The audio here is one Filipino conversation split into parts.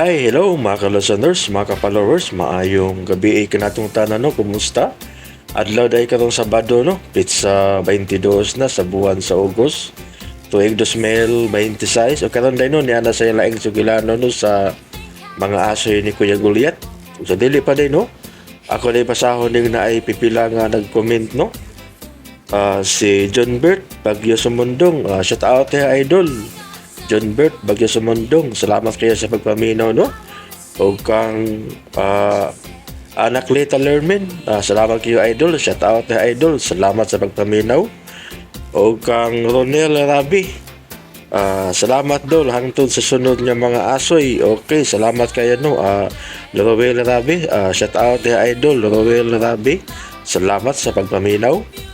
Hi, hello mga ka-listeners, mga ka-followers, maayong gabi kanatong tanan no, kumusta? Adlaw day karong Sabado no, pizza 22 na sa buwan sa August. Tuig 2026 o karon day no niya na sa laing sugilano no sa mga aso ni Kuya Guliat. Sa dili pa day no. Ako day pasahon ning na ay pipila nga nag-comment no. Si John Bert Bagyo Sumundong, shout out idol. John Bert Bagyo Sumundong, salamat kayo sa pagpaminaw no. O kang anak Lita Lerman, salamat kayo idol, shout out idol, salamat sa pagpaminaw. O kang Ronel Rabi, salamat dol hangtod sa sunod nga mga asoy. Okay, salamat kayo no. Lorel Rabi, shout out idol Lorel Rabi, salamat sa pagpaminaw.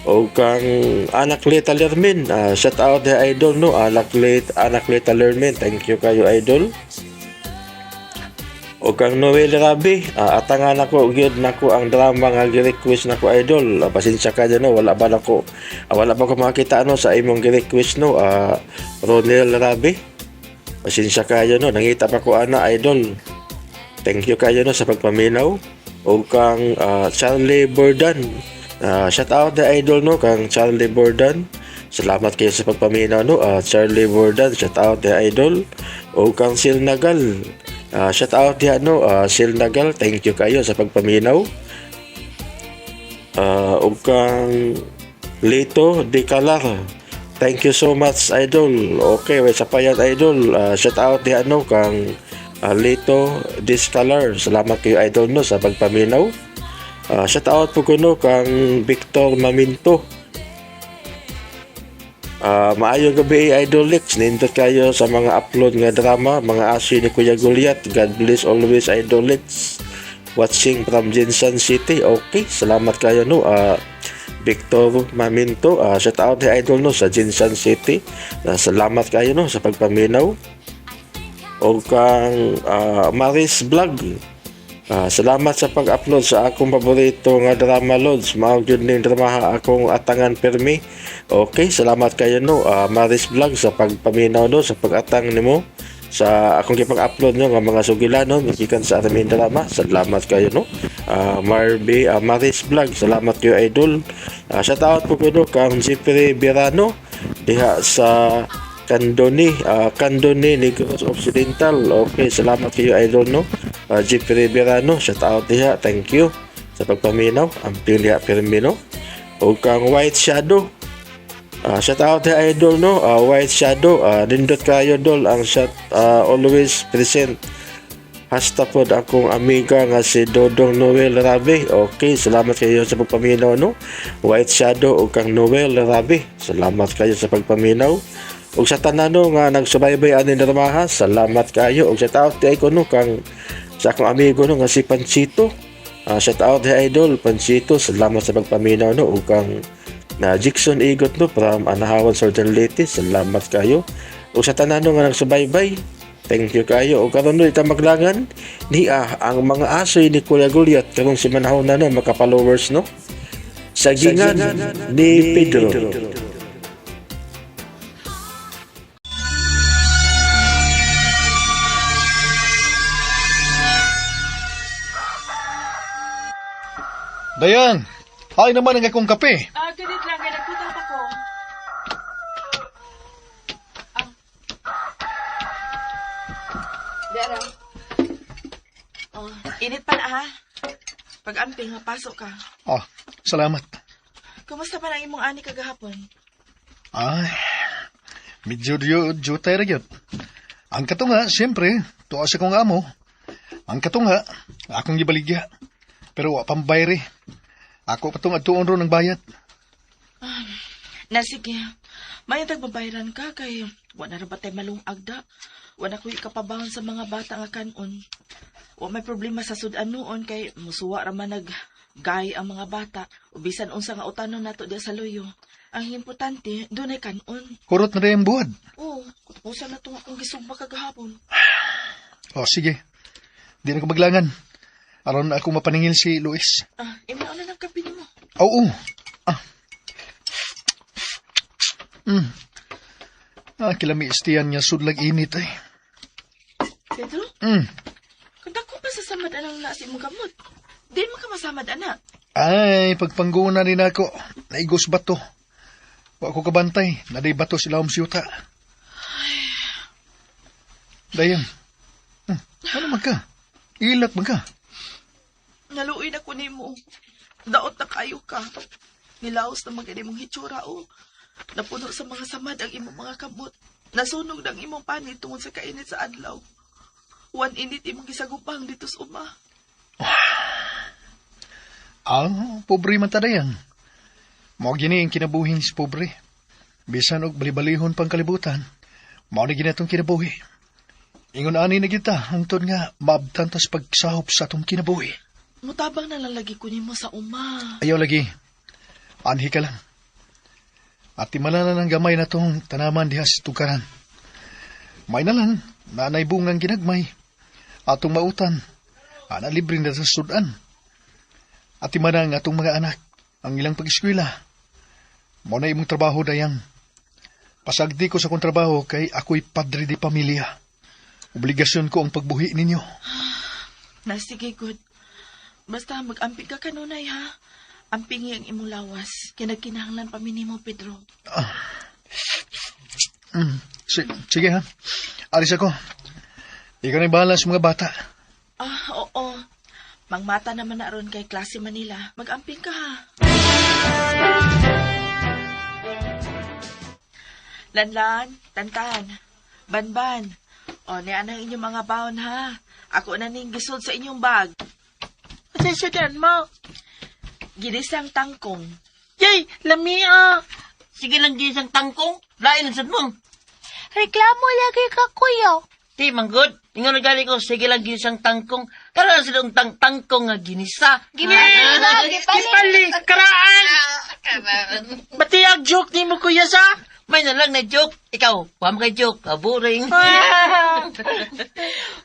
O kang anak Lita Lerman, shout out the idol no, anak Lita Lerman, thank you kayo idol. O kang Noel Rabi, atangan ako gyud nako ang drama nga gi-request nako idol. Pasensya ka no, wala ba ko makita no sa imong gi-request no. Ronel Rabi, pasensya kayo no, nangita pa ko ana idol. Thank you kayo no sa pagpaminaw. O kang Charlie Bordan, shout out the idol no kang Charlie Bordan, salamat kayo sa pagpaminaw no. Charlie Bordan, shout out the idol. O kang Sil Nagal, shout out diha no. Sil Nagal, thank you kayo sa pagpaminaw. O kang Lito De Calar, thank you so much idol. Okay, way sa payan idol. Shout out diha no kang Lito De Calar, salamat kayo idol no sa pagpaminaw. Shout out po kuno kang Victor Maminto. Maayong gabi idol Lex, nindot kayo sa mga upload nga drama, mga aso ni Kuya Guliat. God bless always idol Lex, watching from Jinsan City. Okay, salamat kayo no. Victor Maminto, shout out the idol no sa Jinsan City. Salamat kayo no sa pagpaminaw. O kang Maris Vlog, salamat sa pag-upload sa akong paborito nga drama loads. Mao gyud ning drama akong atangan permi. Okay, salamat kayo no. Maris Vlog sa pagpaminaw no sa pag-atang nimo sa akong gipag-upload no nga mga sugilanon gikan sa aming drama. Salamat kayo no. Maris Vlog, salamat kayo idol. Shout out po kuno kang Jeffrey Birano diha sa Candoni Negros Occidental. Okay, salamat kayo idol no. Jeffrey Birano, shout out diha, thank you sa pagpaminaw ang pili permino. O kang White Shadow, shout out diha idol no. White Shadow, nindot kayo dol ang shout always present. Hasta pod akong amiga nga si Dodong Noel Rabi. Okay, salamat kayo sa pagpaminaw no. White Shadow o kang Noel Rabi, salamat kayo sa pagpaminaw. Og sa tanano nga nagsubaybay ani dramaha, salamat kayo. Og shout out di ko no kang sa akong amigo no nga si Panchito. Shout out di idol Panchito, salamat sa pagpaminaw no. Og kang Jackson Igot no from Anahawan Southern Leyte, salamat kayo. Og sa tanano nga nagsubaybay, thank you kayo. Og karon no ita maglangan ni ang mga asoy ni Kuya Guliat karong si manahon na no mga followers no. Sagingan ni Pedro. Dayan, ay naman ang akong kape. Ganit lang, kaya nagputak ako. Dara. Init pa na ha. Pag-amping, mapasok ka. Salamat. Kumusta pa na imong ani kagahapon? Ay, medyo jutay ra gyud. Ang katunga, siyempre, tuwa sa kong amo. Ang katunga, akong gibaligya. Pero wa pambayre. Ako patong atuon ro ng bayad. Sige. May tagbabayaran ka kay wala na ba tayo malungag da. Wala ko ikapabahon sa mga bata nga kanon. Wa may problema sa sudan noon kay musuwa ra man nag-gay ang mga bata. Ubisan unsa nga utanon nato diya sa loyo. Ang importante, doon ay kanon. Kurot na rin buwad. Oo, kutapusan na ito akong gisugba kagahapon. Sige. Di na ko maglangan. Aron ako mapaningil si Luis. Imnaon na ng kape mo. Oo. Kilami istiyan niya sudlag init ay. Pedro, Hmm. kung dako pa sa samad anang nasi mong gamot, di mo ka masamad, anak. Ay, pagpangguna din ako. Naigos bato. Wa ko kabantay. Naday bato sila siyuta. Dayan. Ano man ka? Ilat man ka? Naluoy na ko ni mo. Daot na kayo ka. Nilaos na mga mong hitsura, o. Napuno sa mga samad ang imong mga kabot. Nasunog ng imong panit tungod sa kainit sa adlaw. Wan init imong gisagupang dito sa uma. Pobre man tadayan. Mao gini ang kinabuhi si pobre. Bisan og balibalihon pang kalibutan, mao na gini atong kinabuhi. Ingon ani na kita, hangtod nga maabtan tas pagsahop sa atong kinabuhi. Mutabang na lang lagi ko nimo sa uma. Ayaw lagi. Anhi ka lang. At timalanan ng gamay na tong tanaman diha sa tukaran. May na lang, nanay bungang ginagmay. Atong mautan, ana libre na sa sudan. At timanang atong mga anak, ang ilang pag-eskwela. Mo na imong trabaho dayang. Pasagdi ko sa kong trabaho kay ako'y padre di pamilya. Obligasyon ko ang pagbuhi ninyo. Sige, good. Basta mag-amping ka kanunay, ha? Ampingi ang imong lawas. Kinagkinahanglan pa minimo, Pedro. Sige ha. Alis ako. Ikaw na bahala sa mga bata. Oo. Mangmata naman na ron kay klase Manila. Mag-amping ka, ha? Lanlan, Tantan, Banban. O, niyan ang inyong mga baon, ha? Ako na ning gisod sa inyong bag. Sasudan mo. Ginisang tangkong. Yay, lamia. Sige lang di isang tangkong. Lain lang sad mo. Reklamo lagi ka, kuya. Di, manggod. Ingon na gali ko, sige lang ginisang tangkong. Karoon sila ang tangkong nga ginisa. Gipali, karaan. Batiyag joke ni mo, kuya, sa? May na lang na joke. Ikaw, huwag mo kay joke. Boring.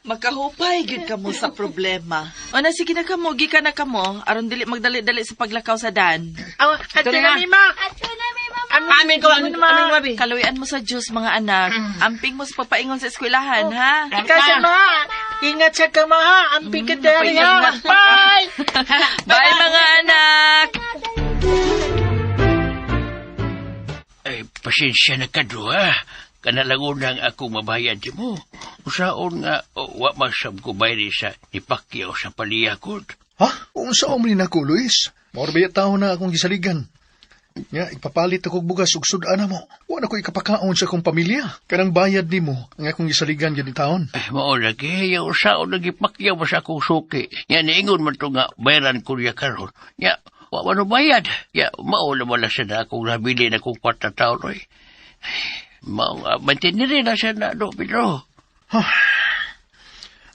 Makahupay gid ka mo sa problema. O na sige na kamo, gi ka na kamo. Aron dili magdali-dali sa paglakaw sa dan. Ato na, Mima. Amin ko, amin mabi. Kaluyan mo sa Diyos, mga anak. Amping mo sa papaingon sa eskwelahan, ha? Ikaw sa mga. Ingat sa kama, ha. Amping ka dali, ha. Bye! Bye, mga anak! Ay, pasensya na ka do, ha? Kanalagunang ako mabayad di mo. Usaon nga, wa masab ko bayri sa ipakyaw sa paliyakod. Ha? Unsa mo rin ako, Luis? Morbaya tao na akong gisaligan. Nga, ipapalit ako bugas ug sudan mo. Wala ko ikapakaon sa akong pamilya. Kanang bayad ni mo, ang akong gisaligan gani taon. Ay, maulagi, yung usaon nagipakyaw sa akong suki. Yan, ingon man to nga, bayaran ko niya karon. Ya, wa man bayad. Ya, maula wala siya na akong nabili na kong 4 taon, oy. Mantiniri na siya na, do, Pedro.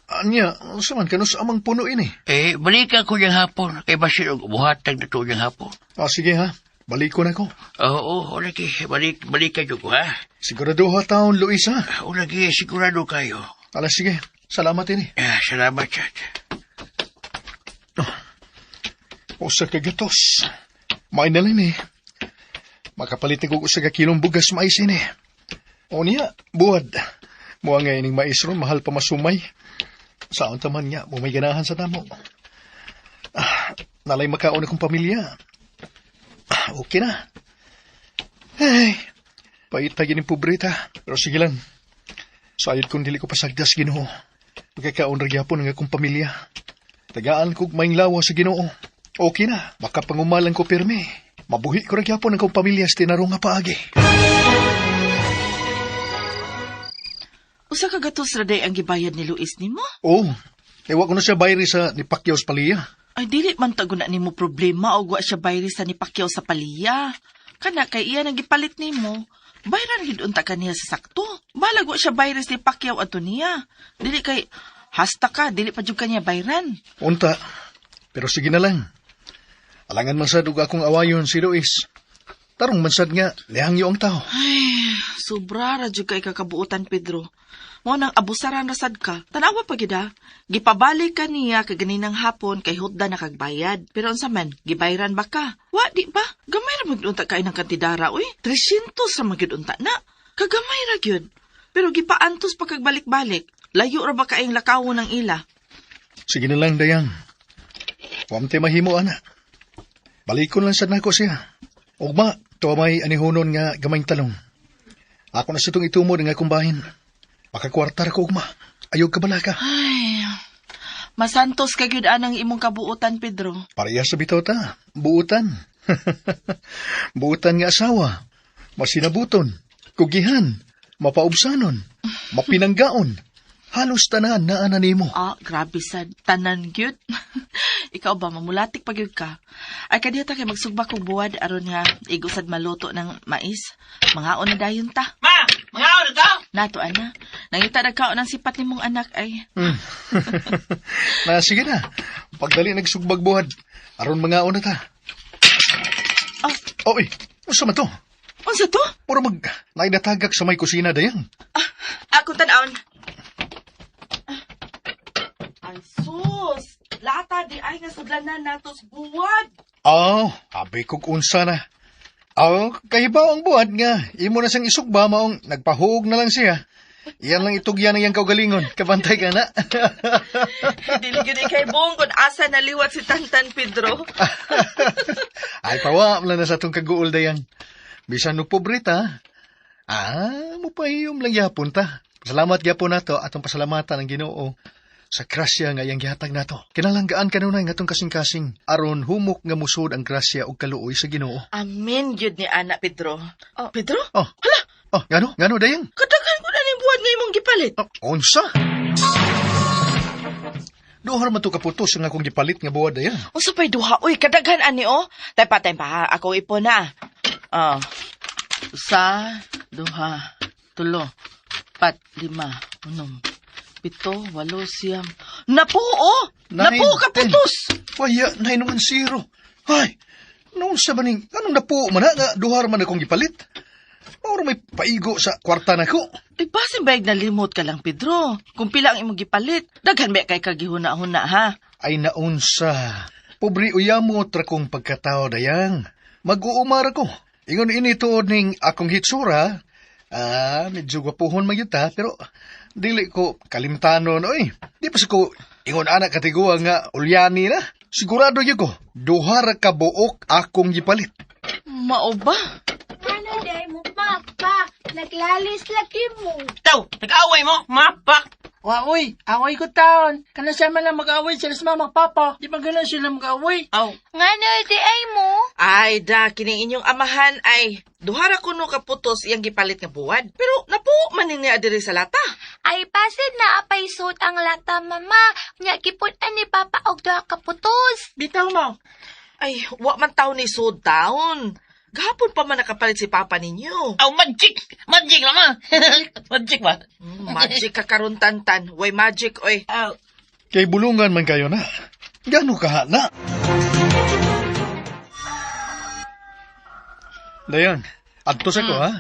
Anya, sa man kanus amang puno ini. Balikan ko niyang hapon. Kay basin og buhatag na to niyang hapon. Sige ha, balik ko na ko. Oo, lagi. Balikan ko, ha? Sigurado ha taon, Luis ha. Lagi, sigurado kayo. Sige, salamat ini. Salamat, Chad. Usa ka gatos. May na lang Makapalit ko sa kilong bugas mais ini. O niya, buwad. Mua nga ining mais ron, mahal pa masumay. Saan taman niya, may ganahan sa damo. Nalay makaon akong pamilya. Okay na. Ay, pait pa gining pobreta. Pero sige lang. Sayod kung dili ko pasagdas Ginoo. Magkakaon ragyapon ng akong pamilya. Tagaan kong maing lawa sa Ginoo. Okay na, baka pangumalang ko pirme. Mabuhi ko ragyapon ng akong pamilya sa tinarong nga paagi. Usa ka gatos raday ang gibayad ni Luis nimo? Oo, ewa ko na siya bayri sa ni Pacquiao sa Paliya. Ay, dili man taguna nimo problema o wa siya bayri sa ni Pacquiao sa Paliya. Kana kay iya nang gipalit nimo. Bayran gid unta kaniya sa sakto. Balag wa siya bayri sa ni Pacquiao ato niya. Dili kay hasta ka, dili pa jud kaniya bayran. Unta, pero sige na lang. Alangan man sad ug akong awayon si Luis. Tarong man sad nga, lihangyo ang tao. Ay, sobra ra jud kay kakabuutan, Pedro. Mo nang abusaran rasad ka. Tanawa pa gid ha. Gipabalik ka niya kay ganinang hapon kay hutda na kagbayad. Pero unsa man, gibayran ba ka? Wa di ba? Gamay ra magdunta kay nang kantidara uy. 300 ra magyud unta na. Kagamay ra gyud. Pero gipaantos pa kagbalik-balik. Layo ra ba kaayong lakawon ng ila? Sige na lang, Dayang. Huwag tayo mahimo, ana. Balikon lang sad nako siya. Ugma, to may anihunon nga gamayng talong. Ako na sa itong itumod ng akong bahin. Makakwartar ko, ugma. Ayog ka bala ka. Ay, masantos ka gyud anang imong kabuutan, Pedro. Pareha sa bitaw ta. Buutan. Buutan nga asawa. Masinabuton. Kugihan. Mapaubsanon. Mapinanggaon. Halos tanan na ananimo. Ah, grabe sad. Tanan gyud. Ikaw ba, mamulatik pa gyud ka? Ay, kadiyata kay magsugba kong buwad aron nga igusad maluto ng mais. Mga na dayon ta. Ma! Mga oras ka? Nato, ana. Nangita na kao ng sipat ni mong anak ay. Na sige na. Pagdali nagsugbag buhad. Aron mga una ta. Oh, Oy, usa man to? unsa to? Puro mag naidatagak sa may kusina, Dayang. Ako tanawon. Ay, sus! Lata di ay nga sudlanan natos buwad. Abi kog unsa na. Kahibaw ang buhat nga. Imo na siyang isugba maong nagpahug na lang siya. Iyan lang itugyan na iyang kaugalingon. Kabantay ka na. Dili gyud kay Bong kung asa naliwat si Tantan Pedro. Ay, pawa lang na sa itong kaguol, Dayang. Bisan no pobrita. Mupahiyom lang yapon ta. Salamat yapon nato atong pasalamatan ng Ginoo sa grasya nga iyang gihatag nato. Kinalanggaan kanunay nga itong kasing-kasing aron humok nga musod ang grasya ug kaluoy sa Ginoo. Amen gyud ni anak Pedro. Oh, Pedro? Hala! Ngano, Dayang? Kadaghan ko na ning buwad nga imong gipalit. Unsa? Duhar man to kaputos ang akong gipalit nga buwad, Dayang. Unsa pay duha? Uy, kadaghan ani oh. Tay pa ha. Ako ipon na. Usa, duha, tulo, 4, 5, 6, 7, 8, 9. Napo, oh! Napo, kaputos! Waya, 910. Hay, noon sa baning, anong napo man nga, duhar man akong gipalit. Mauro may paigo sa kwarta na ko. Basin ba nalimot ka lang, Pedro? Kung pila ang imong gipalit, daghan ba kay kagihuna-huna, ha? Ay naunsa. Pobre uyamo tra kong pagkatao, Dayang. Mag-uumar ko. Ingon ini tuod ning akong hitsura. Medyo gwapuhon magyuta, pero dili ko kalimtanon, oy. Di pa ko ingon anak katiguwa nga ulyani na. Sigurado yun ko, duha ra ka buok akong gipalit. Mao ba? Ano day mo, Papa? Naglalis lagi mo. Ikaw, nag-away mo, mapa. Uy, away ko taon. Kana siya man lang mag-away sila sa mama, papa. Di ba ganun sila mag-away? Aw. Nga na di ay mo. Ay, da, kining inyong amahan ay duhara kuno kaputos iyang gipalit nga buwad. Pero napo maning niya diri sa lata. Ay pasid na apay suot ang lata, mama. Nya kiputan ni Papa og duha ka putos. Bitaw mo. Ay, wa man taon ni sud taon. Gahapon pa man nakapalit si Papa ninyo. Oh, magic! Magic lang, ha? Magic ba? Magic ka karon Tantan. Way magic, oy. Kay bulungan man kayo na. Gano ka na? Dayang, adto sa ko ha.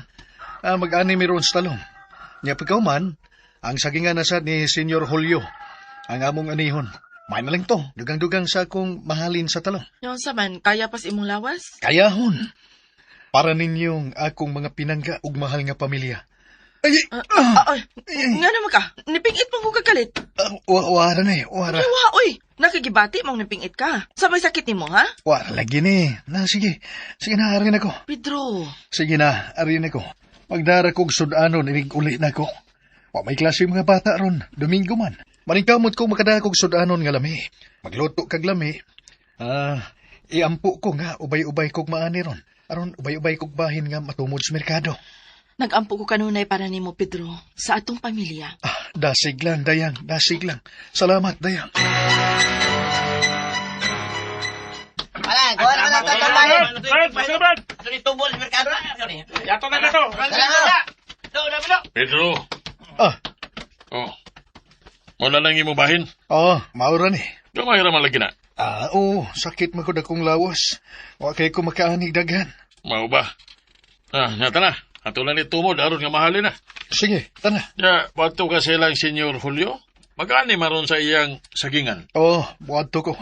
Mag-ani meron sa talong. Nya pagkaw man, ang sagingan na sad ni Senyor Julio. Ang among anihon. May na lang to, dugang-dugang sa akong mahalin sa talong. Yon sa man, kaya pas imong lawas? Kayahon. Para ninyong akong mga pinangga ug mahal nga pamilya. Ay, Nga naman ka, nipingit mong kong kagalit. wara na wara. Yawa, oy, nakikibati mong nipingit ka. Sa may sakit ni mo, ha? Wara lagi ni. Sige na, arin ako. Pedro, Sige na, arin ako. Magdara kong sudanon, inig uli na ko. Wa may klase mga bata ron, Domingo man. Maningkamot ko makadara kong sudanon nga lami. Magluto kag lami. Iampo ko nga, ubay-ubay kog maani ron. Aron ubay-ubay kog bahin nga matumod sa merkado. nag-ampo ko kanunay para nimo Pedro, sa atong pamilya. Dasig lang, Dayang, dasig lang. Salamat, Dayang. Wala, gawa naman ang tatambahin. Ito ni tubol sa merkado na. Yato na na to. Pedro, Ah, wala lang imo bahin. maura ni. Gamay ra man lagi na. Oo, sakit man ko dakong lawas. Wa kay ko makaanig daghan. Mao ba? Nyata na. Ato lang ni tumod, aron nga mahalin na. Sige, tana. Ya, bato ka silang Senyor Julio. Mag-ani maron sa iyang sagingan. Buwadto ko.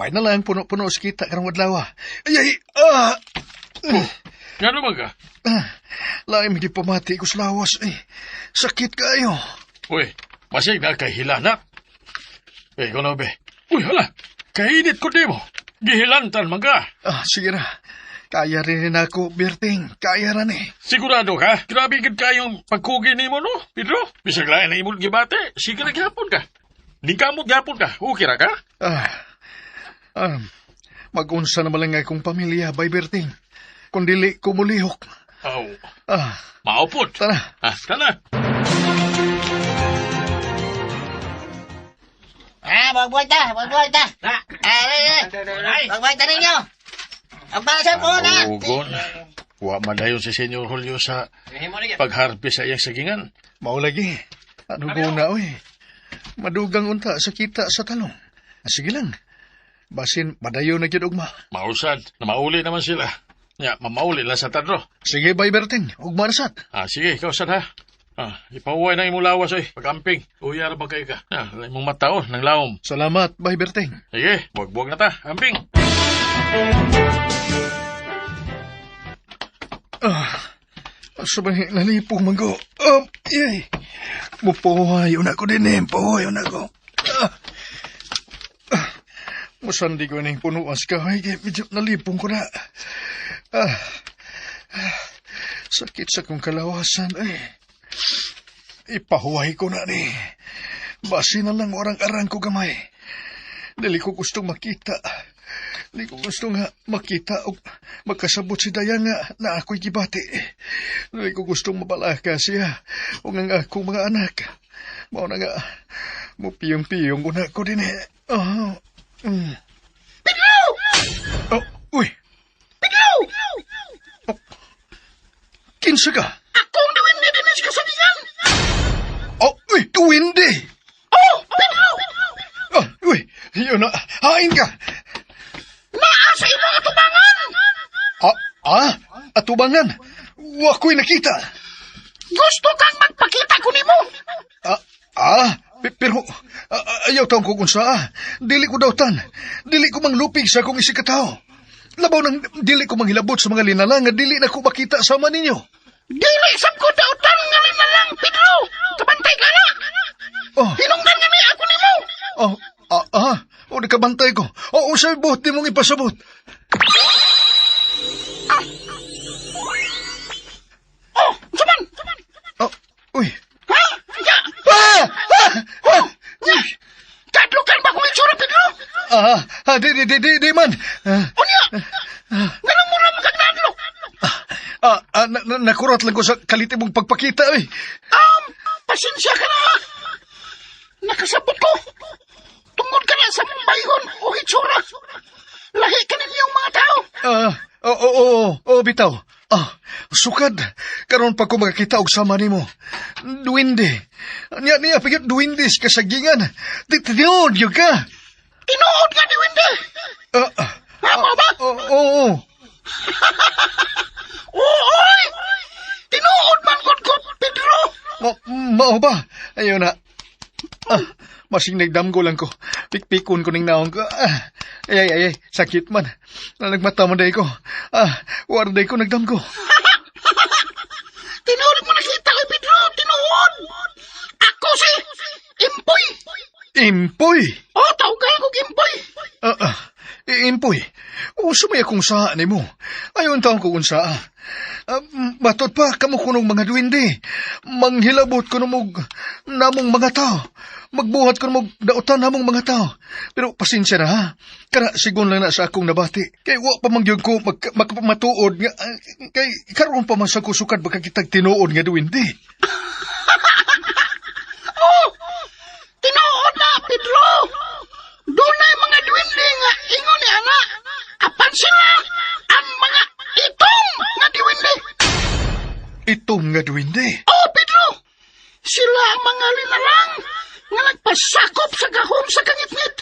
May na lang puno-puno sa kita karong adlaw. Ay, Nga naman ka? laim di pamati ko sa lawas. Sakit kayo. Uy, Masig na kay hilanat. Ikaw na, be. Uy, hala. Kainit ko di mo. Gihilantan mga. Sige na. Kaya rin ako, Berting. Kaya rin eh. Sigurado ka? Grabe gid kayong pagkugi ni mo, no, Pedro? Bisag lain na imong gibate. Sige na gyapon ka. Di ka mo gyapon ka. Okay ra ka? Mag-unsa naman lang akong pamilya, bay Berting. Kung dili ko mulihok. Aw. Ah, Maupot. tara. Tana. Magbuhay ta. Magbuhay ta ninyo. Ang basa po na. Ugon. Wa madayon si Senyor Julio sa pagharpis sa iyang sagingan. Mao lagi. Ano ko na, oy. Madugang unta sa kita sa talong. Sige lang. Basin, madayo na gyud ugma. Mausad. Na mauli naman sila. Ya, mamauli lang sa tadro. Sige, bay Berting. Ugma na sad. Sige, ikaw sad ha. Ipahuway na imong lawas oy. Pag-amping. Uyar ba kayo ka? Imong matao, nang laom. Salamat, bay Berting. Sige, buwag-buwag na ta. Amping. Sabay nalipong manggo. Yay. Mupuhay una ko din eh. Puhay una ko. Musandi ko na yung punuas ka. Ay, medyo nalipong ko na. Sakit sa kong kalawasan. Ay. Ipahuhay ko na ni. Basi na lang orang-arang ko gamay. Dili ko gustong makita. Dili ko gusto nga makita o magkasabot si Dayan nga na ako'y gibati. Dili ko gustong mabalaka siya o nga akong mga anak. Mao na nga, mupiyong-piyong ko na ko din eh. Pedro! Uy! Pedro! Kinsa ka? Akong duwindi din sa kasabihan. Uy! Duwindi! Pedro! Uy! Yun na! Hain ka! Naa sa imong atubangan. Atubangan? Wako'y nakita! Gusto kang magpakita ko nimo. Pero ayaw taong ko kung saa. Dili ko dawtan. Dili ko manglupig sa akong isikataw. Labaw nang dili ko manghilabot sa mga linalang nga dili na ko makita sama ninyo. Dili sab ko dautan nga lang, Pedro. Kabantay ka na. Hinungdan nga ni ako nimo. Nakabantay ko. Usay buhat di mong ipasabot. Saman. Uy. Kadlukan ba kung itsura, Pedro? Di man. Unya. Ganang mura magkagnadlo. Nakurat lang ko sa kaliti mong pagpakita, eh. Pasensya ka na. Nakasabot ko. Tungod ka na sa bayhon o itsura. Lahi ka ninyong mga tao. Bitaw. Sukad. Karon pa ko makakita og sama nimo. Duwindi. Niya pigit duwindis kasagingan. Tinood yun ka. Tinuod nga ni Wende. Mo ba? Oo. Oy! Tinuod man ko, Pedro. Mao ba? Ayun na. Masing nagdamgo lang ko. Pikpikon ko ning naong ko. Ay, sakit man. Nagmata mo day ko. Warday ko nagdamgo. Tinuod mo nakita ko, Pedro. Tinuod. Ako si Impoy. Impoy? Tawag ko Impoy. Impoy? Sumaya kong saa ni mo. Ayon taong ko kung saa. Batot pa, kamo kunong mga duwindi. Manghilabot ko namong mga tao. Magbuhat ko namong dautan namong mga tao. Pero pasensya na ha. Kara sigon lang na sa akong nabati. Kay wa pa mangyod ko matuod nga. Kay karon pa man sa kusukad baka kitag tinuod nga duwindi. Tinuod na, Pedro. Dunay mga duwindi nga ingon ni ana. Apan sila ang mga itong nga duwindi. Itong nga duwindi? Pedro. Sila ang mga linalang nga nagpasakop sa gahom sa kangitngit.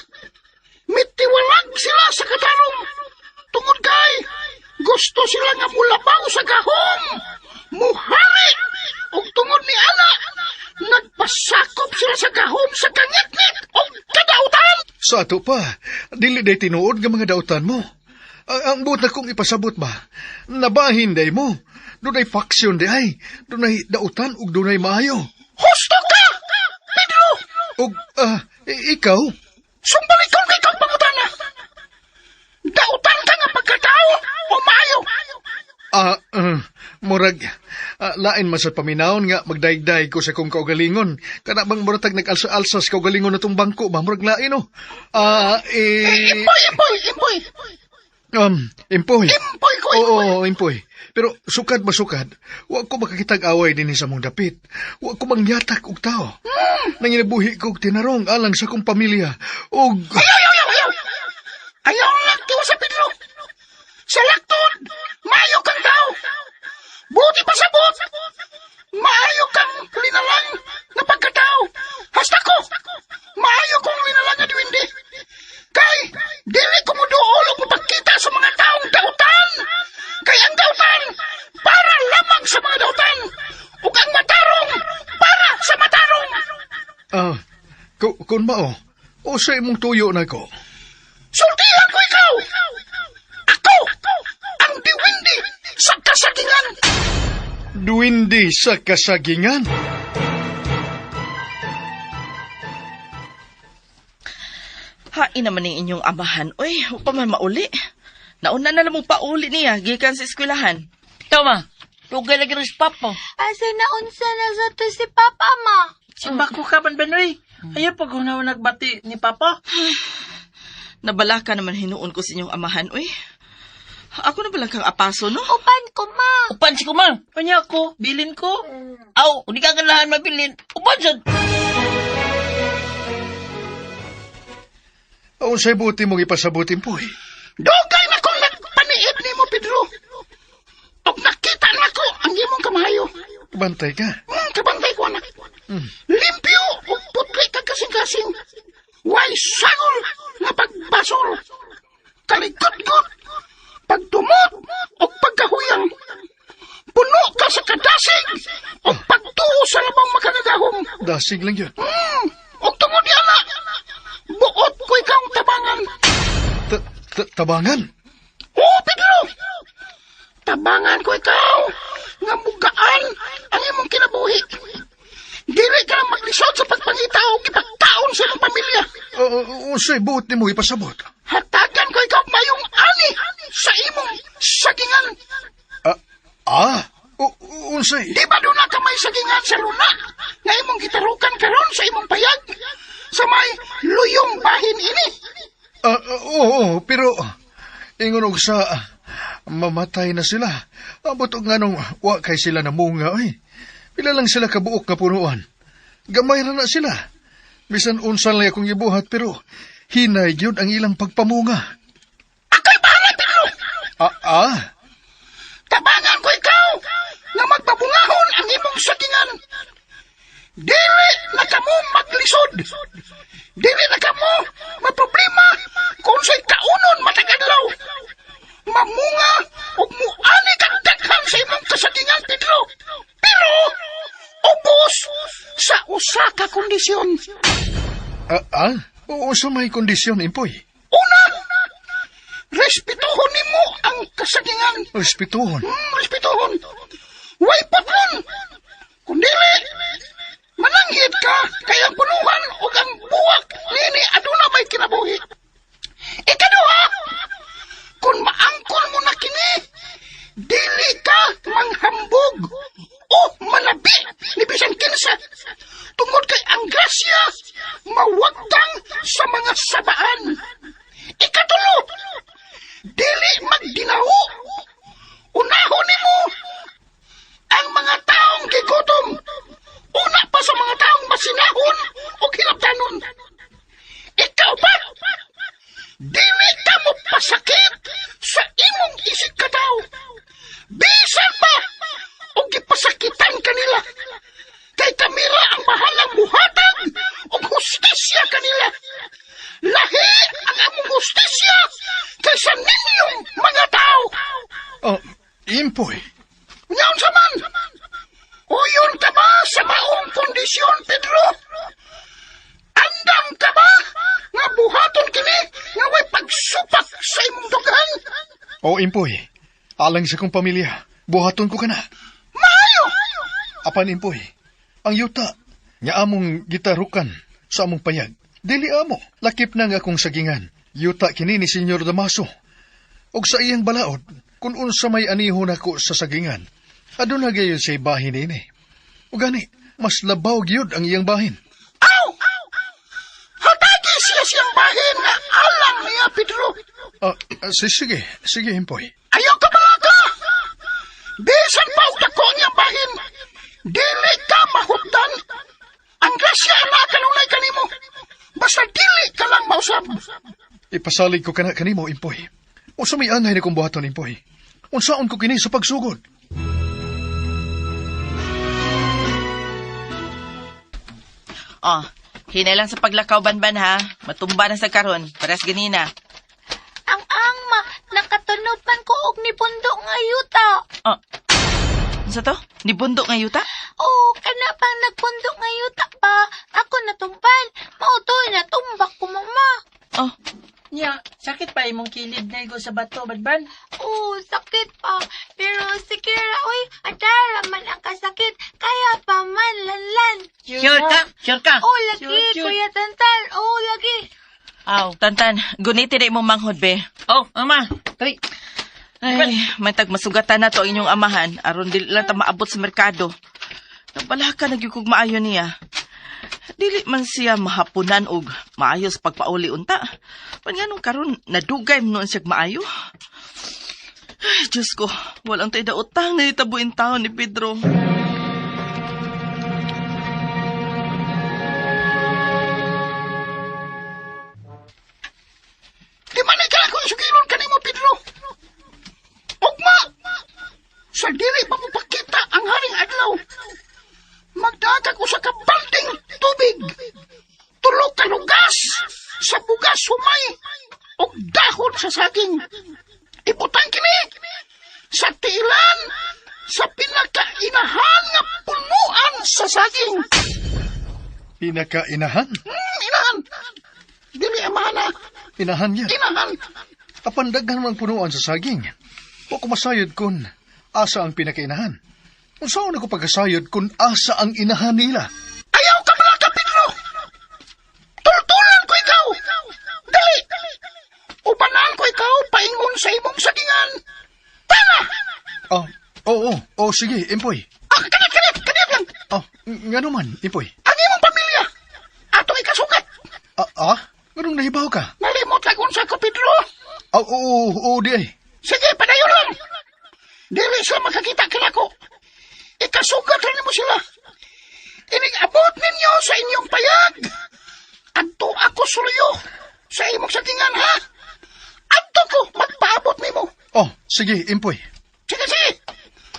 Mitiwalag sila sa katarong. Tungod kay gusto sila nga mulabaw sa gahom. Muhari. O tungod ni ana. Nagpasakop sila sa gahom sa kangitngit o kadautan. Sa ato pa, dili day tinuod nga mga dautan mo. Ang buot na kong ipasabot ba? Nabahin day mo. Dunay faksyon day. Dunay dautan ug dunay maayo. Husto ka, Pedro! O, ikaw? Sumbalikon kay kang pangutana. Dautan ka nga pagkatao o maayo. Murag, lain man sa paminawon nga magdaig-daig ko sa kong kaugalingon. Kana bang muratag nag-alsa-alsas kaugalingon na tong bangko ba? Murag lain, no? Impoy. Impoy. Impoy ko, Oo, impoy. Pero sukad ba sukad? Wa ko makakitag away din sa mong dapit. Wa ko mangyatak og tao. Nanginabuhi ko og tinarong alang sa kong pamilya. Og... Ayaw! Ayaw lakto sa Pedro. Sa lakton, maayo kang tao. Buti pa sabot. Maayo kang linalang na pagkatao. Hasta ko, maayo kong linalang na duwindi. Kay, dili ko mo dool og mapagkita sa mga taong dautan. Kay ang dautan, para lamang sa mga dautan. Ug ang matarong, para sa matarong. Kun mao, o sa imong tuyo na ko. Sultihan ko ikaw! Ako! Ang diwindi sa kasagingan! Duwindi sa kasagingan. Hain naman ng inyong amahan. Uy, huwag pa man mauli. Nauna na lamang pauli niya, gikan sa eskwelahan. Tama, tugay lagi rin si Papa. Asa na unsa na sa to si Papa, ma? Simbako ka man, Benoy. Ayaw pag hunaw nagbati ni Papa. Nabalaka naman hinuon ko sa inyong amahan. Uy, ako na balang kang apaso, no? Upan ko, ma. Upan si Kumang. Kanya ko, bilin ko. Aw, hindi ka ganahan mabilin. Upan siya. O sa'y buti mong ipasabutin po, Dugay na kong nagpaniid ni mo, Pedro. Og nakita na ko ang imong kamayo. Bantay ka. Kabantay ko, anak. Limpyo o putli ka kasing-kasing. Way sagol nga pagbasol. Kalikot-kot, pagtumot o pagkahuyang. Puno ka sa kadasig o pagtuo sa labang makanagahom. Dasig lang yun. O tungod yan na, buot ko ikaw tabangan. Tabangan? Oo, Pedro! Tabangan ko ikaw nga bugaan ang imong kinabuhi. Dili ka na maglisod sa pagpangita o ipagtaon sa imong pamilya. O sa'y buti mo ipasabot. Hatagan ko ikaw mayong ani sa imong sagingan. Unsay? Di ba doon na ka may sagingan sa luna nga imong gitarukan karon sa imong payag sa may luyong bahin ini? Oo, pero ingon og sa mamatay na sila. Abot og nganong wa kay sila na munga, oy. Pila lang sila kabuok nga punuan. Gamay ra na sila. Bisan unsa lang akong gibuhat pero hinay gyud ang ilang pagpamunga. Ako'y bahala, Pedro! Tabangan ko ikaw na magpabungahon ang imong sagingan. Dili na kamo maglisod. Dili na kamo maproblema kung sa'y kaunon matagadlaw. Mamunga o muani kang daghan sa imong kasagingan, Pedro. Pero, ubos sa usa ka kondisyon. Oo, sa may kondisyon, impoy. Una, respetuhon nimo ang kasagingan. Respetuhon. Respetuhon. Way patron. Kundili, mananghid ka kay ang punuhan o ang buwak nini aduna may kinabuhi. Ikaduha, kung maangkol mo na kini, dili ka manghambog o manabi ni bisan kinsa. Tungod kay ang grasya, mawagtang sa mga sabaan. Ikatulo, dili magdinaho. Unahon nimo ang mga taong gigutom. Una pa sa mga taong masinahon o kinabtanon. Ikaw ba? Dili ka mo pasakit sa imong isig kataw. Bisan pa o gipasakitan kanila. Kay kamila ang bahalang buhatag o hustisya kanila. Lahi ang among hustisya kaysa ninyong mga tao. Impoy. Ngayon saman, uyon ka ba sa maong kondisyon, Pedro? Andam ka ba nga buhaton kini nga way pagsupak sa imong dughan? O impoy, alang sa kong pamilya, buhaton ko ka na. Maayo! Apan impoy, ang yuta, nga among gitarukan, sa among payag. Dili amo, lakip na nga akong sagingan. Yuta kini ni Senyor Damaso. Og sa iyang balaod, kung unsa may anihon ako sa sagingan, adun na gayon siya'y bahin ini. O gani, mas labaw gyud ang iyang bahin. Aw! Hatagi siya siyang bahin nga alang niya, Pedro. Sige, Impoy. Ayaw ka pala ka! Bisan pa og dako niya bahin, dili ka mahutdan. Ang grasya na kanunay kanimo. Basta dili ka lang mausap. Ipasalig ko kanimo, Impoy. Unsa may angay na kong buhaton, Impoy? Unsaon ko kini sa pagsugod? Oh, hinay lang sa paglakaw banban ha. Matumba na sa karon, pares ganina. Ang ma, nakatunod man ko og ni pundo nga yuta. Oh, sa to? Nibundo nga yuta? Oh, kana pang nagpundo nga yuta pa. Ako natumpan. Mautoy na tumbak ko, mama. Oh, Nya, sakit pa imong kilid na igo sa bato, Banban. Oh, sakit pa. Pero sige ra, uy, atara man ang kasakit. Kaya pa man, lanlan. Sure ka? Oh, lagi, Sure. Kuya Tantan. Oh, lagi. Aw. Tantan, guniti rin mo manghod be. Oh, ama. Tari. Ay, may tagmasugatan na to inyong amahan. Aron dili lang ta maabot sa merkado. Nabala ka nagyukog maayo niya. Dili man siya mahapunan og maayos pagpauli unta. Panganong karon nadugay mo noon siya maayo. Ay, Diyos ko, walang tayo na utang na itabuin taon ni Pedro. Di man ka ako isugilon kanimo, Pedro. Ugma! Sa dili pa mo pakita ang haring adlaw. Magdaga ko sa kabalding tubig. Tulog ka lugas sa bugas humay o dahon sa saging. Ibutang kini sa tiilan sa pinakainahan nga punuan sa saging. Pinakainahan? Inahan. Dili amana. Inahan niya. Inahan. Apan daghan man punuan sa saging. O kumasayod kun asa ang pinakainahan. Unsaon ako pagkasayod kun asa ang inahan nila? Ayaw ka pala ka, Pedro! Tultulan ko ikaw! Dali! Upanan ko ikaw paingon sa imong sagingan! Tara! Oo, sige, Impoy. Kanit lang! Nga naman, Impoy. Ang imong pamilya! Atong ikasugat! Ganong nahibaw ka? Nalimot lagon sa ko, Pedro! Oo, di ay. Sige, padayon lang! Dili sila makakita kinako! Ikasugat rin mo sila! Inig-abot ninyo sa inyong payag! Adto ako suliyo sa imong sagingan, ha? Adto ko magpaabot nimo! Sige, Impoy. Sige!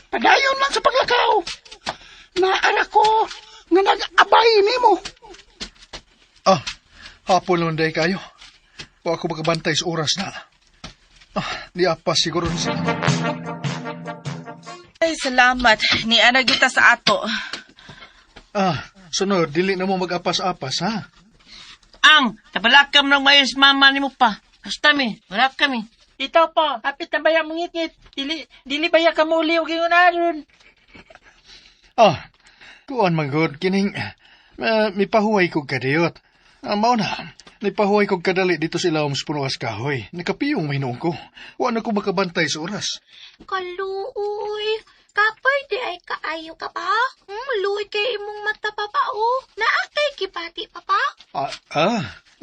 Padayon lang sa paglakaw! Naara ko nga nag-abay nimo! Hapon lang day kayo. O ako makabantay sa oras na. Niapas siguro siya. Ay, salamat. Ni ana kita sa ato. Sunod, dili na mo mag-apas-apas, ha? Ang, tabalakam ng mayos mama ni mo pa. Basta mi, wala kami. Ito po, hapit na baya mong ngit-ngit. Dili baya ka muli o gingunaron. Kuan manggod, kining, mipahuway kog kadiyot. Mao na, nipahuway kog kadali dito sa ilawom sa punuas kahoy. Nakapiyong mahinuong ko. Wala ko makabantay sa oras. Kaluoy. Kapoy di ay kaayo ka pa? Luoy kay imong mata papa o. Naakay kipati papa?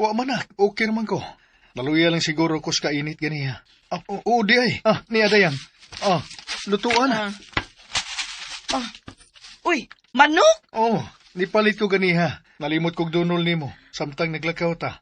Wa manak, okay naman ko. Naluya lang siguro ko sa kainit ganiya. Oo, di ay. Niya dayan. Lutuan. Uy, manok! Nipalit ko ganiha. Nalimot kog dunol nimo. Samtang naglakaw ta.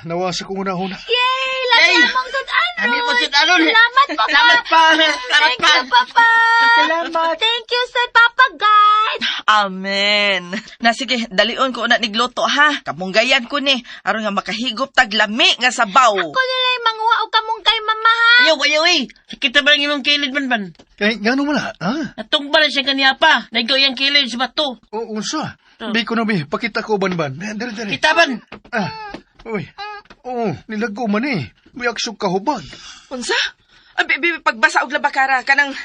Nawasa ko una-una. Yay! Lagi mong sudan. Ami mo sudan. Salamat, papa. Salamat pa. Thank you, papa. Salamat. Thank you, sa Papa God. Amen. Na sige, dalion ko na nigluto ha. Kamunggayan ko ni. Aron nga makahigop tag lami nga sabaw. Ako nila'y manguha o kamong kay mama, ha? Ayaw eh. Sakit na ba lang imong kilid, Banban? Kaya gano'n mo na, Natungba na siya kaniya pa. Naigaw yung kilid sa bato. Unsa? Di ko na pakita ko banban. Dari. Kitaban. Uy. Nilago man eh. May aksog kahubag. Unsa? Pagbasa og labakara kanang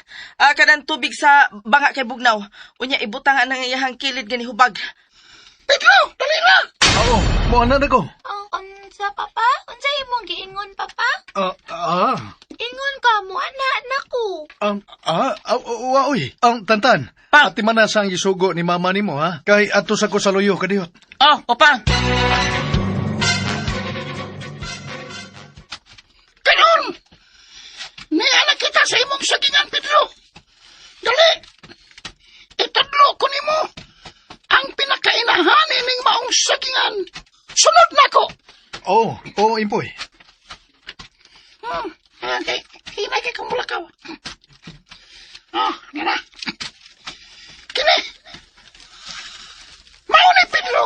tubig sa banga kay bugnaw. Unya ibutang ang iyahang kilid gani hubag. Pedro, dali na! Oo, mo na ko. Ang unsa, papa? Unsa imong giingon, papa? Ingon ka mo, anak ko. Waoy. Ang tantan. Pa. Ati man na sa ang isugo ni mama nimo ha. Kay atos ako sa luyo kadiyot. Oh, papa. Kanon! Nianak kita sa imong sagingan, Pedro. Dali! Itadlo ko nimo ang pinakainahan ning maong sagingan. Sunod na ko! Oo, impoy. Okay, hinagay kong mulakaw. Nana. Kini! Mao ni Pedro!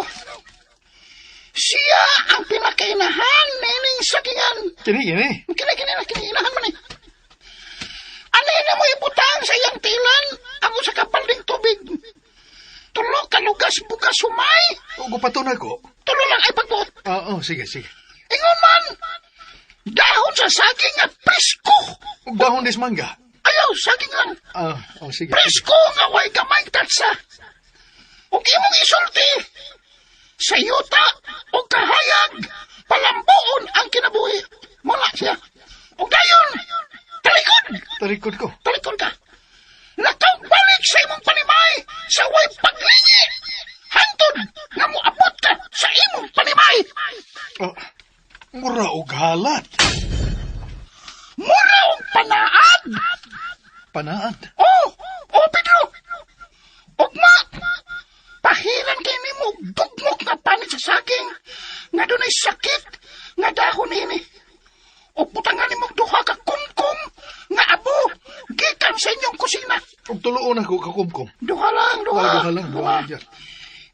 Siya ang pinakainahan ning sagingan. Kini. Kini, inahan man eh. Ano na mo ibutang sa iyang tilan amo sa kapal ng tubig. Tulo ka lugas bukas sumay. Ugo patunay ko. Tulo lang ay pagbuot. Sige. Ingon man, dahon sa saging at presko. Ug dahon des mangga. Ayaw, saging lang. Sige. Presko nga way gamay tatsa. Ug imong isulti. Sa yuta o kahayag, palambuon ang kinabuhi. Mula siya. Ug dayon, Tarikod ko. talikod ka. Nakabalik sa imong panimay sa way paglingi. Hantod nga moabot ka sa imong panimay. Mura og halat. Mura og panaad. Panaad. Pedro. Ugma, pahiran kay nimo dugmok nga panit sa saging nga dunay sakit nga dahon ini. O putangan nimo duha ka kumkum nga abo gikan sa inyong kusina. Ug tuloon ako kakumkum. Duha lang. Duha lang.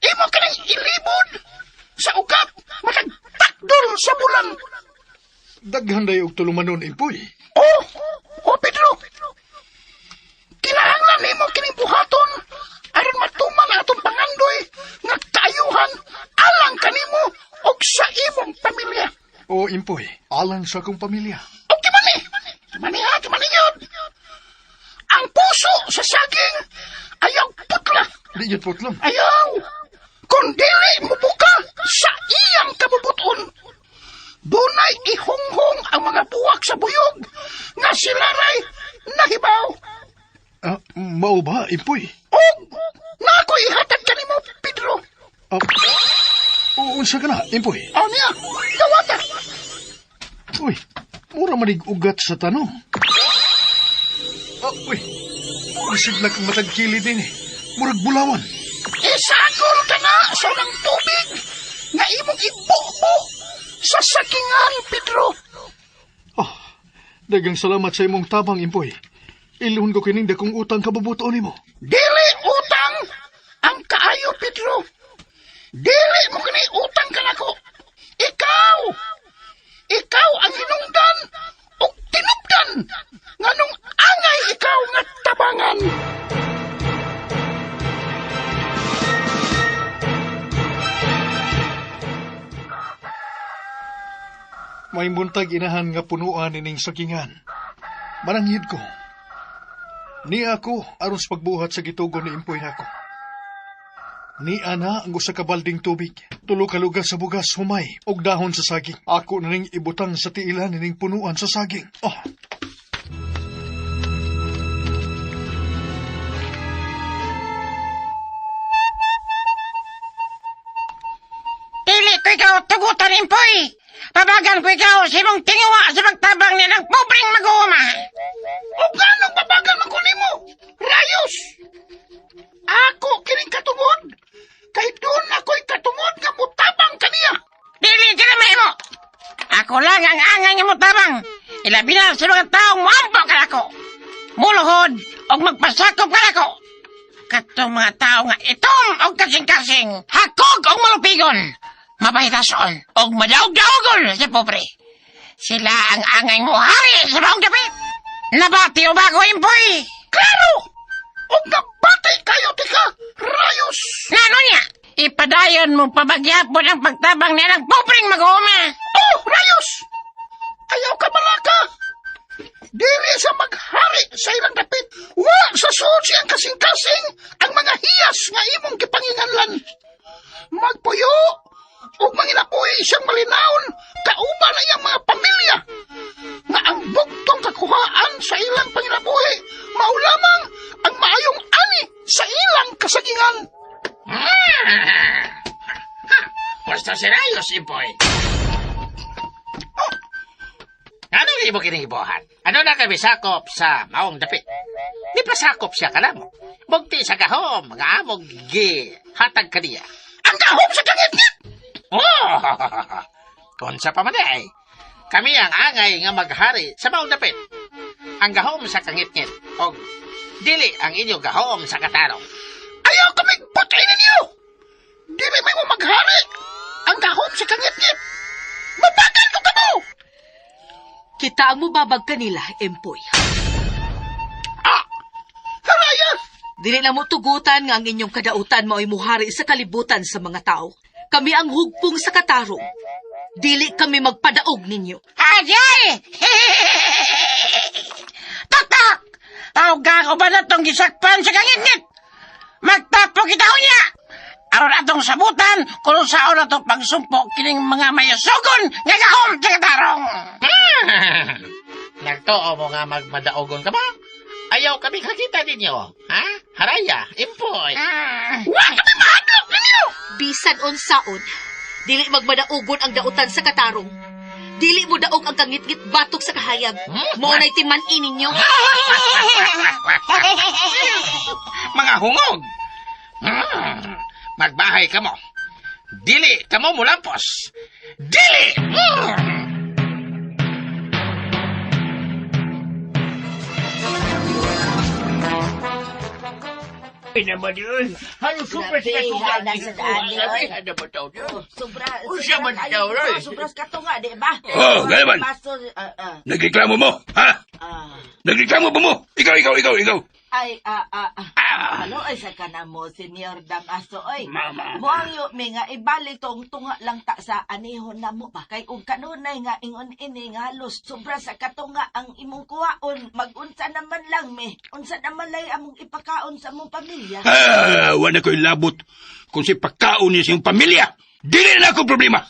Imo kanang ilibod sa ugap matag takdol sa bulan. Daghan day og tulumanon impoy. Pedro. Kinahanglan nimo kining buhaton aron matuman ang atong pangandoy nga kaayuhan alang kanimo og sa imong pamilya. Impoy. Alang sa akong pamilya. O kimani yun. Ang puso sa saging ayaw putla. Di yun putlong. Ayaw. Kung dili mo buka sa iyang kabubuton. Dunay ihunghong ang mga buwak sa buyog nga silaray nahibaw. Mao ba, impoy? Na ako ihatag kanimo, Pedro. Unsa ka na, impoy? Niya, gawata. Uy, mura manig ugat sa tanong. Uy, masigla kang matagkili din eh. Murag bulawan. Isagol ka na sa unang tubig nga imong ibubo sa sakingan, Pedro. Dagang salamat sa imong tabang, impoy. Iluhon ko kining dakong utang kabubutoon nimo. Dili utang ang kaayo, Pedro. Dili mo kini utang ka nako. Ikaw ang hinungdan o tinubdan nganong angay ikaw nga tabangan. May buntag inahan nga punuan ining sakingan. Maranghid ko. Ni ako aron sa pagbuhat sa gitugon ni impoy nako. Ni ana ang usa ka balding tubig, tulo ka lugar sa bugas humay og dahon sa saging. Ako na ning ibutang sa tiilan ning punuan sa saging. Dili ko ikaw tugutan, impoy. Pabagan ko ikaw sa imong tinguwa sa pagtabang niya ng pobreng mag-uuma. O ganong babagal man ko nimo, Rayos! Ako kining katungod, kay doon ako'y katungod nga mutabang kaniya. Dili ka na mahimo. Ako lang ang angay nga mo tabang. Ilabi na sa mga taong muampo ka nako. Muluhod og magpasakop ka nako. Katong mga tao nga itom og kasing-kasing. Hakog og malupigon. Mapahitason og madaog-daogol sa pobre. Sila ang angay mo hari sa baong dapit. Nabati o ba ko, impoy? Klaro! O nabati kayo, tika, Rayos! Nano niya? Ipadayon mo pabagyapon ang pagtabang niya ng pobreng mag-uuma. Rayos! Ayaw ka malaka! Dili sa maghari sa ilang dapit. Wa sa susi ang kasing-kasing ang mga hiyas nga imong kipanginganlan. kilos, Impoy. Ano di mo kinihibuhan? Ano na kami sakop sa maong dapit? Di pa sakop siya kalamo. Bugti sa gahom, mga amog hatag kaniya. Ang gahom sa kangit-ngit! Oh! Kung sa pamanay, kami ang angay nga maghari sa maong dapit. Ang gahom sa kangit-ngit, o dili ang inyong gahom sa katarong. Ayaw kami putay ninyo! Di may mo maghari! Ang gahom sa kangit-ngit! Mabagal ko ka mo! Kita ang mubabag kanila, Empoy. Haraya! Dili na mo tugutan nga ang inyong kadautan mao'y muhari sa kalibutan sa mga tao. Kami ang hugpong sa katarong. Dili kami magpadaog ninyo. Ajay! Tatak! Tawag ko ba na itong gisakpan sa kangit-ngit? Magtapo kita ko niya! Aron atong sabutan kung saan na itong pagsumpo kining mga mayasugon nga gahom sa katarong. Nagtoo mo nga magmadaogon ka ba? Ayaw kami kakita ninyo. Ha? Haraya, Impoy. Wa kami mahadlok ninyo! Bisan unsaon, dili magmadaugon ang dautan sa katarong. Dili mo daog ang kangit-ngit batok sa kahayag. Mo na'y timan-in ninyo. Mga hungog. Magbahay ka mo. Dili ka mo mulampos. Dili! Naman yun. Ano super siya Grabe, sa daan, di ba? Ano ba daw to? Sobra. Siya man daw, Roy. Sobra katunga, di ba? Oh, galaman. Pastor, Nagreklamo mo, ha? Nagreklamo ba mo? Ikaw. Ano ay sa kana mo, Senyor Damaso, oy. Mama. Mo ang yo, may nga ibalik tong tunga lang ta sa anihon na mo ba? Kay ug kanunay nga ingon ini nga halos sobra sa katunga ang imong kuwaon. Mag-unsa naman lang, me. Unsa naman lay among ipakaon sa among pamilya. Wala ko'y labot kung si pagkaon niya sa iyong pamilya. Dili na akong problema.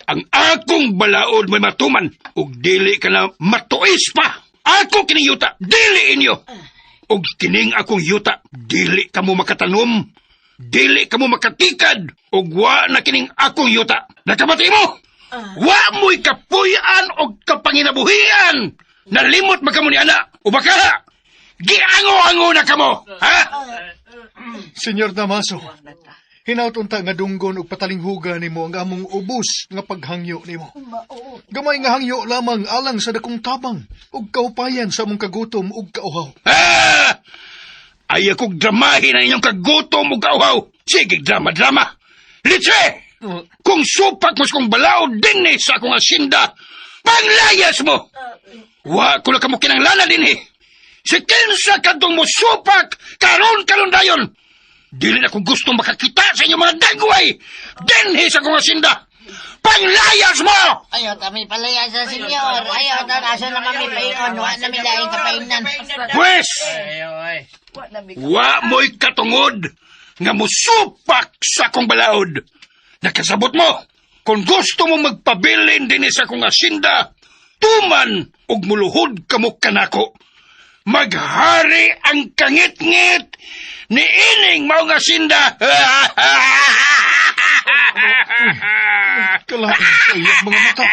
Ang akong balaod may matuman ug dili ka na matuis pa. Ako kining yuta, dili inyo. Og kining akong yuta, dili ka mo makatanom, dili ka mo makatikad, og wa na kining akong yuta. Nakabati mo? Wa mo'y kapuyan og kapanginabuhian. Nalimot magkamo ni ana, o baka giango-ango na kamo, ha? Senyor Damaso, hinautunta nga dunggon ug patalinghuga nimo ang among ubos nga paghangyo nimo. Gamay nga hangyo lamang alang sa dakong tabang ug kaupayan sa among kagutom ug kauhaw. Ay akong dramahin ang inyong kagutom ug kauhaw. Sige, drama-drama. Litse! Kung supak mo sa kong balaod din sa akong asinda, panglayas mo! Wa ko lang kamo kinanglana din Si kinsa kadtong mo supak, karon dayon. Dili na kong gusto makakita sa inyong mga dagway. Dinhi sa kong asinda. Panglayas mo! Ayaw kami palaya sa senyor. Ayaw na nasa na kami paingon. Wa na milaing kapainan. Pwes! Wa mo'y katungod nga musupak sa akong balaod. Nakasabot mo, kung gusto mo magpabilin din sa akong asinda, tuman og muluhod kamok kanako. Maghari ang kangit-ngit ni ining maong asinda. Kalain sa iyong mga mata.